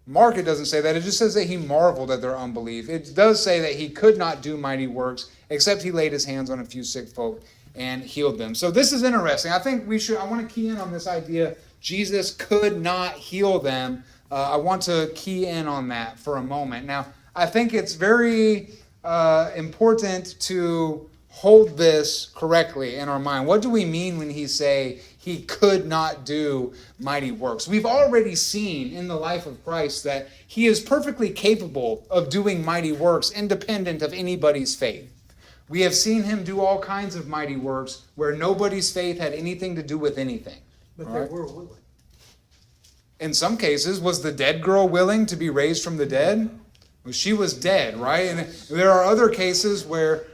Mark, it doesn't say that. It just says that he marveled at their unbelief. It does say that he could not do mighty works, except he laid his hands on a few sick folk and healed them. So this is interesting. I think I want to key in on this idea, Jesus could not heal them. I want to key in on that for a moment. Now, I think it's very important to hold this correctly in our mind. What do we mean when he say he could not do mighty works? We've already seen in the life of Christ that he is perfectly capable of doing mighty works independent of anybody's faith. We have seen him do all kinds of mighty works where nobody's faith had anything to do with anything. But All they right? were willing. In some cases, was the dead girl willing to be raised from the dead? Well, she was dead, right? And there are other cases where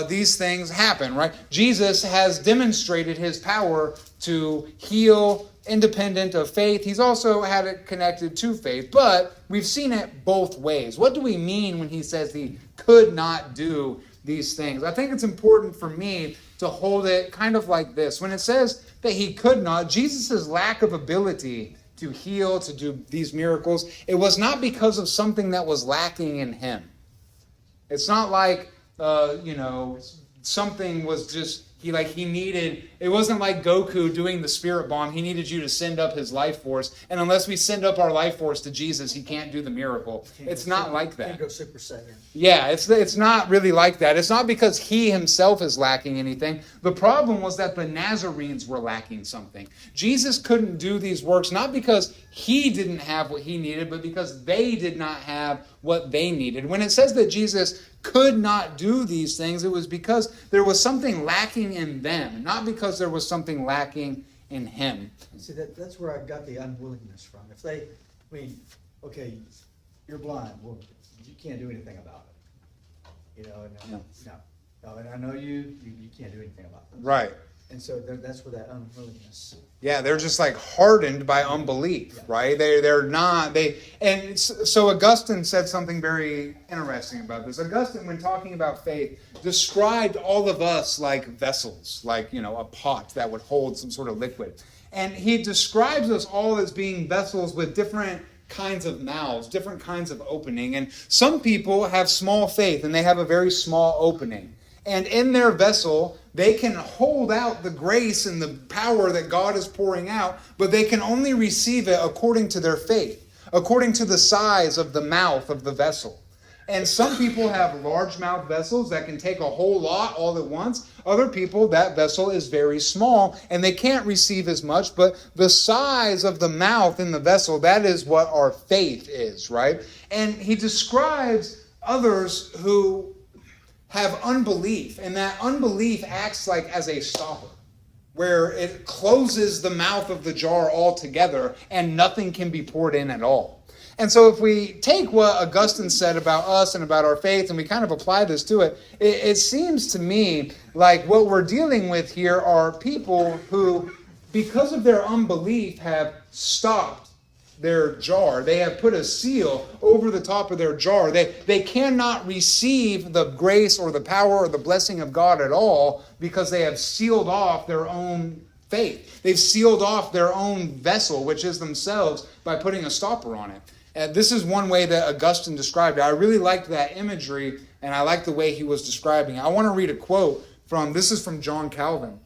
these things happen, right? Jesus has demonstrated his power to heal independent of faith. He's also had it connected to faith, but we've seen it both ways. What do we mean when he says he could not do these things? I think it's important for me to hold it kind of like this. When it says that he could not, Jesus' lack of ability to heal, to do these miracles, it was not because of something that was lacking in him. It's not like, something was just, he needed, it wasn't like Goku doing the spirit bomb. He needed you to send up his life force. And unless we send up our life force to Jesus, he can't do the miracle. It's not like that. Can't go Super Saiyan. Yeah, it's not really like that. It's not because he himself is lacking anything. The problem was that the Nazarenes were lacking something. Jesus couldn't do these works not because he didn't have what he needed, but because they did not have what they needed. When it says that Jesus could not do these things, it was because there was something lacking in them, not because there was something lacking in him. See, that's where I got the unwillingness from. If they, okay, you're blind, well, you can't do anything about it. No, and I know you can't do anything about it. Right. And so that's where that unwillingness. Yeah, they're just like hardened by unbelief, right? So Augustine said something very interesting about this. Augustine, when talking about faith, described all of us like vessels, like, a pot that would hold some sort of liquid. And he describes us all as being vessels with different kinds of mouths, different kinds of opening. And some people have small faith and they have a very small opening. And in their vessel, they can hold out the grace and the power that God is pouring out, but they can only receive it according to their faith, according to the size of the mouth of the vessel. And some people have large mouth vessels that can take a whole lot all at once. Other people, that vessel is very small and they can't receive as much, but the size of the mouth in the vessel, that is what our faith is, right? And he describes others who have unbelief, and that unbelief acts like as a stopper, where it closes the mouth of the jar altogether and nothing can be poured in at all. And so if we take what Augustine said about us and about our faith and we kind of apply this to it, it seems to me like what we're dealing with here are people who, because of their unbelief, have stopped their jar. They have put a seal over the top of their jar. They cannot receive the grace or the power or the blessing of God at all because they have sealed off their own faith. They've sealed off their own vessel, which is themselves, by putting a stopper on it. This is one way that Augustine described it. I really liked that imagery, and I liked the way he was describing it. I want to read a quote this is from John Calvin.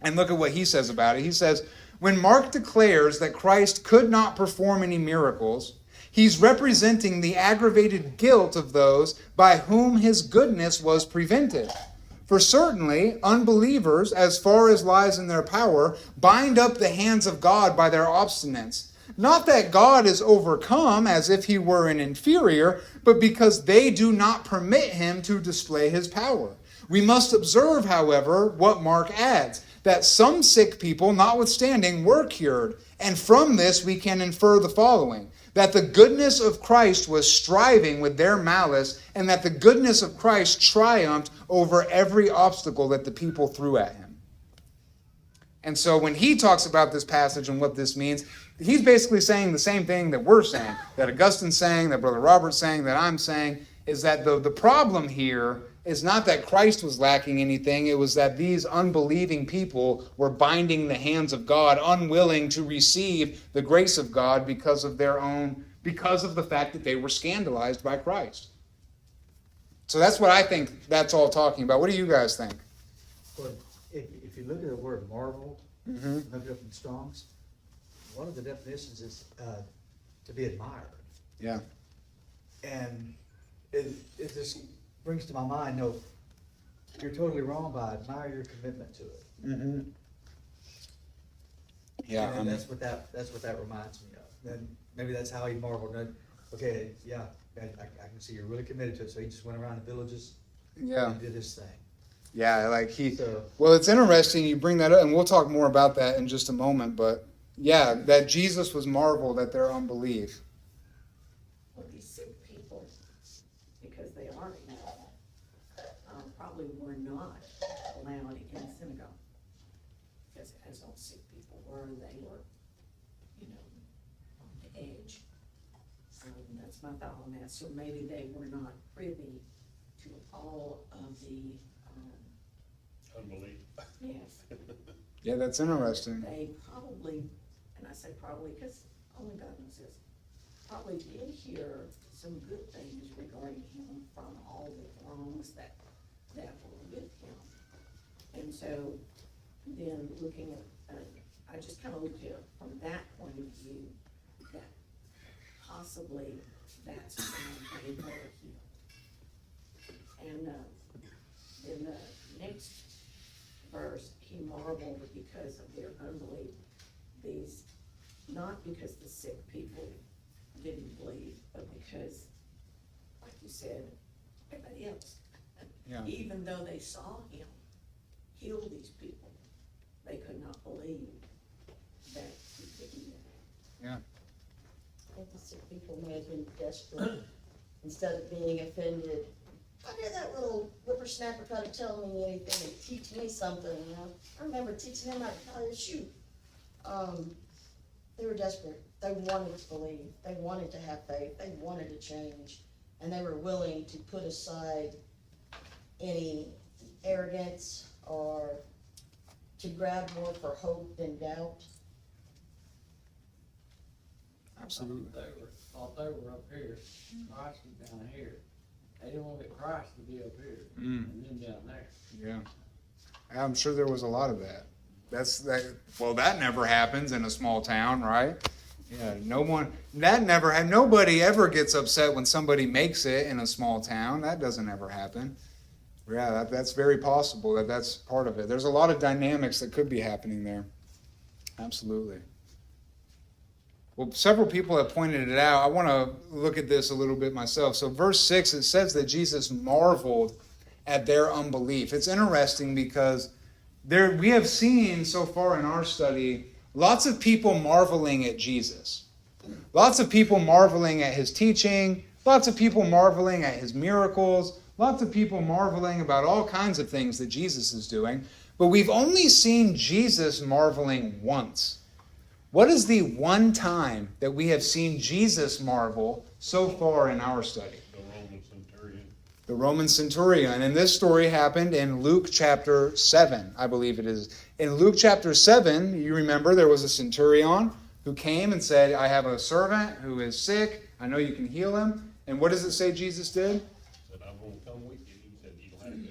And look at what he says about it. He says, when Mark declares that Christ could not perform any miracles, he's representing the aggravated guilt of those by whom his goodness was prevented. For certainly, unbelievers, as far as lies in their power, bind up the hands of God by their obstinance. Not that God is overcome as if he were an inferior, but because they do not permit him to display his power. We must observe, however, what Mark adds, that some sick people, notwithstanding, were cured. And from this we can infer the following, that the goodness of Christ was striving with their malice, and that the goodness of Christ triumphed over every obstacle that the people threw at him. And so when he talks about this passage and what this means, he's basically saying the same thing that we're saying, that Augustine's saying, that Brother Robert's saying, that I'm saying, is that the problem here is not that Christ was lacking anything. It was that these unbelieving people were binding the hands of God, unwilling to receive the grace of God because of the fact that they were scandalized by Christ. So that's what I think that's all talking about. What do you guys think? Well, if you look at the word marvel, look it up in Strong's, one of the definitions is to be admired. Yeah. And it just brings to my mind, no, you're totally wrong, but I admire your commitment to it. Mm-hmm. Yeah. And that's what that reminds me of. Then maybe that's how he marveled. Okay, yeah, I can see you're really committed to it. So he just went around the villages and did his thing. Yeah, well, it's interesting you bring that up, and we'll talk more about that in just a moment, but yeah, that Jesus was marveled at their unbelief. Well, these sick people, because they are ill, probably were not allowed in the synagogue. Because as all sick people were, they were, on the edge. That's my thought on that. So maybe they were not privy to all of the, Unbelief. yes. Yeah, that's interesting. They probably, and I say probably because only God knows this, probably did hear some good things regarding him from all the wrongs that were with him. And so then looking at, I just kind of looked at it from that point of view, that possibly that's when they were healed. And in the next verse, he marveled because of their unbelief. Not because the sick people didn't believe, but because, like you said, everybody else, even though they saw him heal these people, they could not believe that he could do that. Yeah. I think the sick people may have been desperate instead of being offended. I did that little whippersnapper try to tell me anything and teach me something, I remember teaching him how to shoot. They were desperate. They wanted to believe. They wanted to have faith. They wanted to change. And they were willing to put aside any arrogance or to grab more for hope than doubt. Absolutely. Thought they were up here, Christ was down here. They didn't want Christ to be up here, Mm. and then down there. Yeah. I'm sure there was a lot of that. That never happens in a small town, right? Yeah, nobody ever gets upset when somebody makes it in a small town. That doesn't ever happen. Yeah, that's very possible that's part of it. There's a lot of dynamics that could be happening there. Absolutely. Well, several people have pointed it out. I want to look at this a little bit myself. So verse 6, it says that Jesus marveled at their unbelief. It's interesting because we have seen so far in our study lots of people marveling at Jesus. lots of people marveling at his teaching, lots of people marveling at his miracles, lots of people marveling about all kinds of things that Jesus is doing. But we've only seen Jesus marveling once. What is the one time that we have seen Jesus marvel so far in our study? The Roman centurion. The Roman centurion. And this story happened in Luke chapter 7, I believe it is. In Luke chapter 7, you remember there was a centurion who came and said, I have a servant who is sick. I know you can heal him. And what does it say Jesus did? Said, I'm going to come with you. He said, you don't have to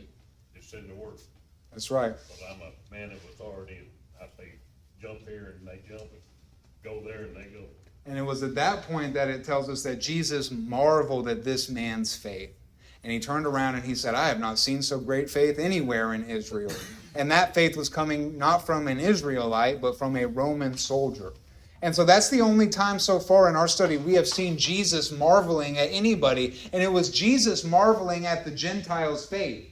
just send the word. That's right. But I'm a man of authority. And I say, jump here, and they jump, and go there, and they go. And it was at that point that it tells us that Jesus marveled at this man's faith. And he turned around and he said, I have not seen so great faith anywhere in Israel. And that faith was coming not from an Israelite, but from a Roman soldier. And so that's the only time so far in our study we have seen Jesus marveling at anybody. And it was Jesus marveling at the Gentiles' faith.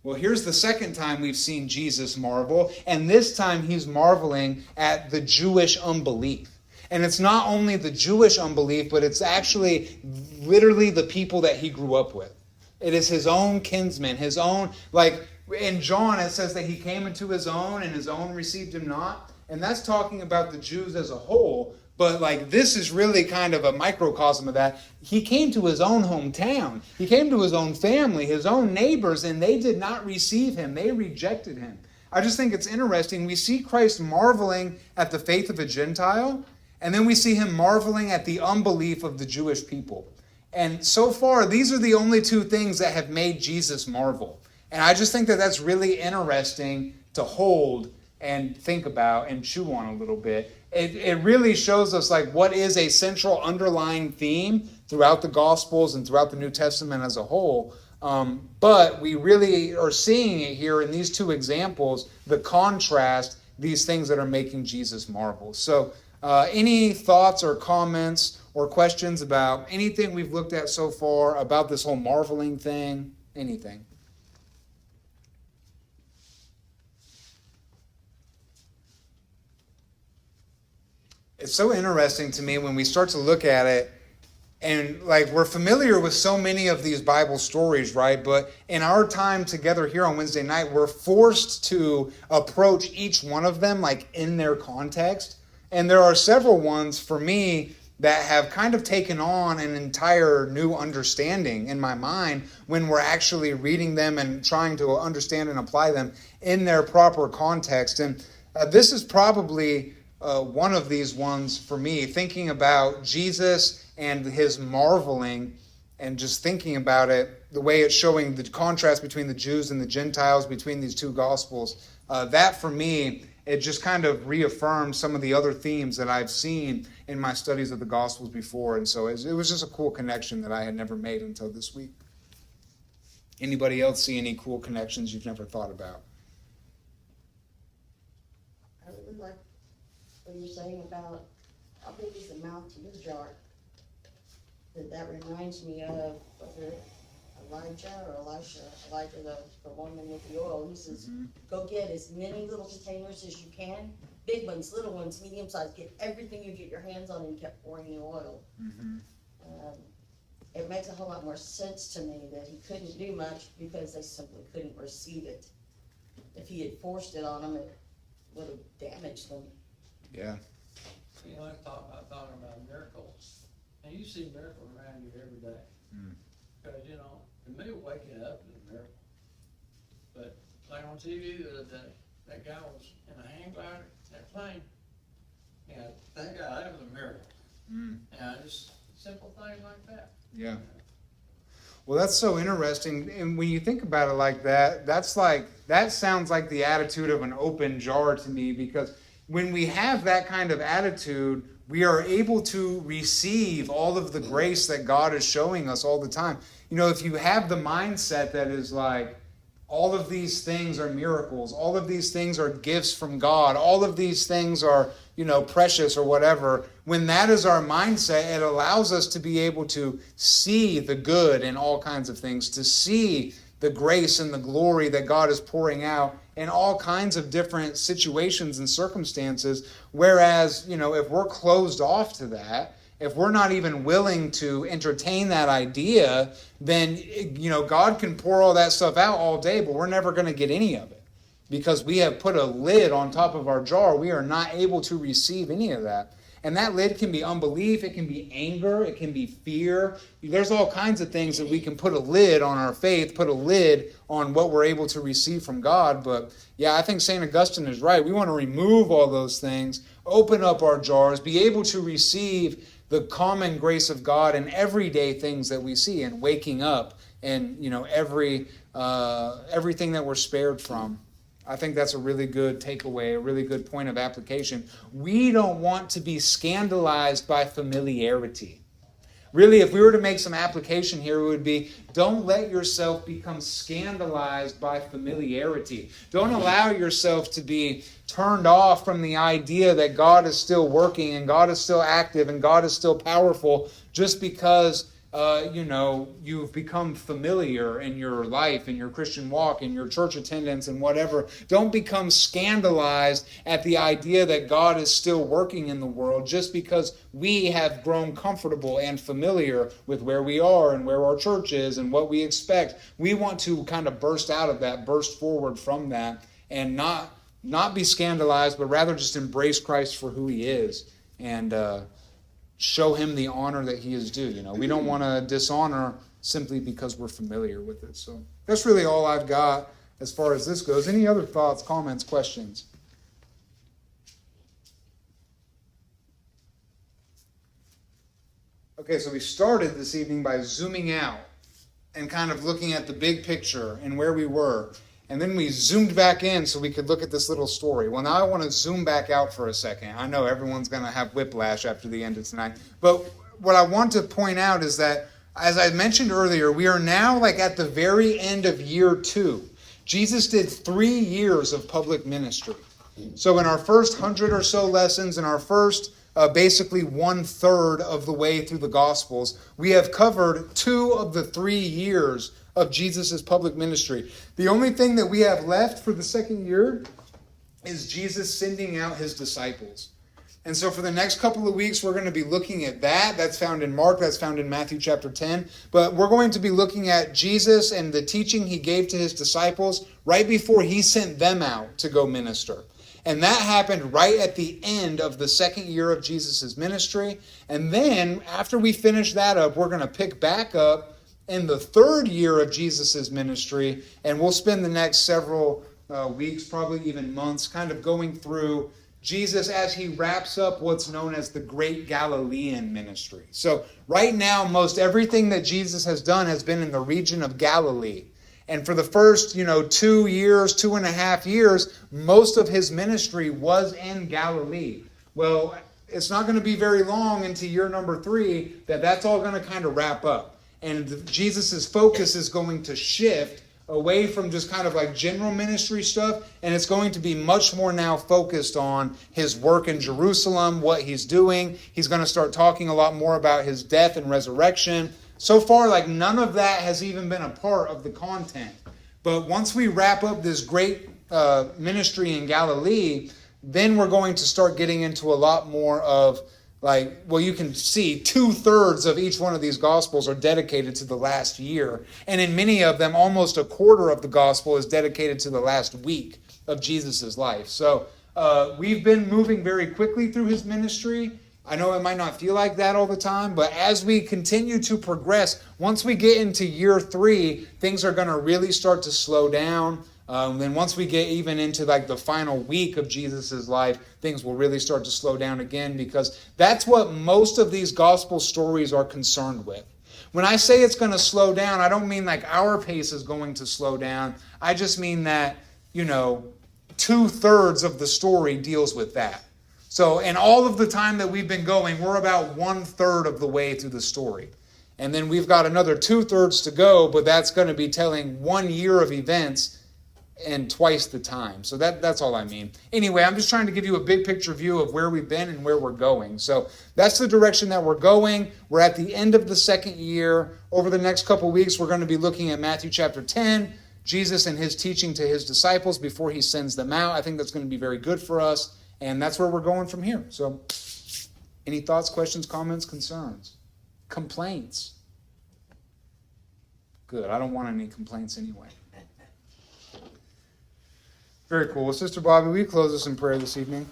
Well, here's the second time we've seen Jesus marvel. And this time he's marveling at the Jewish unbelief. And it's not only the Jewish unbelief, but it's actually literally the people that he grew up with. It is his own kinsmen, his own, like in John it says that he came into his own and his own received him not. And that's talking about the Jews as a whole. But like this is really kind of a microcosm of that. He came to his own hometown. He came to his own family, his own neighbors, and they did not receive him. They rejected him. I just think it's interesting. We see Christ marveling at the faith of a Gentile, and then we see him marveling at the unbelief of the Jewish people. And so far, these are the only two things that have made Jesus marvel. And I just think that that's really interesting to hold and think about and chew on a little bit. It really shows us like what is a central underlying theme throughout the Gospels and throughout the New Testament as a whole. But we really are seeing it here in these two examples, the contrast, these things that are making Jesus marvel. So any thoughts or comments or questions about anything we've looked at so far about this whole marveling thing? Anything? It's so interesting to me when we start to look at it, and like we're familiar with so many of these Bible stories, right? But in our time together here on Wednesday night, we're forced to approach each one of them like in their context. And there are several ones for me that have kind of taken on an entire new understanding in my mind when we're actually reading them and trying to understand and apply them in their proper context. And this is probably one of these ones for me, thinking about Jesus and his marveling and just thinking about it, the way it's showing the contrast between the Jews and the Gentiles, between these two Gospels. That for me, it just kind of reaffirms some of the other themes that I've seen in my studies of the Gospels before. And so it was just a cool connection that I had never made until this week. Anybody else see any cool connections you've never thought about? I really like what you're saying about how big is the mouth to your jar. That reminds me of whether Elijah or Elisha, Elijah, the woman with the oil. He says, go get as many little containers as you can, big ones, little ones, medium sized, get everything you get your hands on, and kept pouring the oil. It makes a whole lot more sense to me that he couldn't do much because they simply couldn't receive it. If he had forced it on them, it would have damaged them. Yeah. You know, I thought about miracles, and you see miracles around you every day. Because, you know, to me, waking up is a miracle. But like on TV the other day, that guy was in a hang glider, that plane. You know, thank God, that was a miracle. You know, just simple things like that. Yeah. Well, that's so interesting. And when you think about it like that, that sounds like the attitude of an open jar to me, because when we have that kind of attitude, we are able to receive all of the grace that God is showing us all the time. You know, if you have the mindset that is like, all of these things are miracles, all of these things are gifts from God, all of these things are, you know, precious or whatever, when that is our mindset, it allows us to be able to see the good in all kinds of things, to see the grace and the glory that God is pouring out in all kinds of different situations and circumstances. Whereas, you know, if we're closed off to that, if we're not even willing to entertain that idea, then, God can pour all that stuff out all day, but we're never going to get any of it. Because we have put a lid on top of our jar, we are not able to receive any of that. And that lid can be unbelief, it can be anger, it can be fear. There's all kinds of things that we can put a lid on our faith, put a lid on what we're able to receive from God. But yeah, I think St. Augustine is right. We want to remove all those things, open up our jars, be able to receive the common grace of God in everyday things that we see, and waking up, and everything that we're spared from. I think that's a really good takeaway, a really good point of application. We don't want to be scandalized by familiarity. Really, if we were to make some application here, it would be, don't let yourself become scandalized by familiarity. Don't allow yourself to be turned off from the idea that God is still working and God is still active and God is still powerful just because you've become familiar in your life, in your Christian walk, in your church attendance and whatever. Don't become scandalized at the idea that God is still working in the world just because we have grown comfortable and familiar with where we are and where our church is and what we expect. We want to kind of burst out of that, burst forward from that, and not be scandalized, but rather just embrace Christ for who he is and show him the honor that he is due. We don't want to dishonor simply because we're familiar with it. So that's really all I've got as far as this goes. Any other thoughts, comments, questions? Okay, so we started this evening by zooming out and kind of looking at the big picture and where we were. And then we zoomed back in so we could look at this little story. Well, now I want to zoom back out for a second. I know everyone's going to have whiplash after the end of tonight. But what I want to point out is that, as I mentioned earlier, we are now at the very end of year 2. Jesus did 3 years of public ministry. So in our first 100 or so lessons, in our first basically 1/3 of the way through the Gospels, we have covered 2 of the 3 years of Jesus' public ministry. The only thing that we have left for the second year is Jesus sending out his disciples. And so for the next couple of weeks, we're going to be looking at that. That's found in Mark, that's found in Matthew chapter 10. But we're going to be looking at Jesus and the teaching he gave to his disciples right before he sent them out to go minister. And that happened right at the end of the second year of Jesus' ministry. And then after we finish that up, we're going to pick back up in the 3rd year of Jesus' ministry, and we'll spend the next several weeks, probably even months, kind of going through Jesus as he wraps up what's known as the Great Galilean Ministry. So right now, most everything that Jesus has done has been in the region of Galilee. And for the first, 2 years, 2.5 years, most of his ministry was in Galilee. Well, it's not going to be very long into year number 3 that's all going to kind of wrap up. And Jesus' focus is going to shift away from just kind of general ministry stuff, and it's going to be much more now focused on his work in Jerusalem, what he's doing. He's going to start talking a lot more about his death and resurrection. So far, none of that has even been a part of the content. But once we wrap up this great ministry in Galilee, then we're going to start getting into a lot more of you can see 2/3 of each one of these Gospels are dedicated to the last year. And in many of them, almost 1/4 of the Gospel is dedicated to the last week of Jesus' life. So we've been moving very quickly through his ministry. I know it might not feel like that all the time, but as we continue to progress, once we get into year 3, things are going to really start to slow down. Then once we get even into the final week of Jesus' life, things will really start to slow down again, because that's what most of these gospel stories are concerned with. When I say it's going to slow down, I don't mean our pace is going to slow down. I just mean that, 2/3 of the story deals with that. So in all of the time that we've been going, we're about 1/3 of the way through the story. And then we've got another 2/3 to go, but that's going to be telling 1 year of events and twice the time. So that's all I mean. Anyway, I'm just trying to give you a big picture view of where we've been and where we're going. So that's the direction that we're going. We're at the end of the second year. Over the next couple weeks, we're going to be looking at Matthew chapter 10, Jesus and his teaching to his disciples before he sends them out. I think that's going to be very good for us. And that's where we're going from here. So Any thoughts, questions, comments, concerns? Complaints? Good. I don't want any complaints anyway. Very cool. Well, Sister Bobby, will you close us in prayer this evening?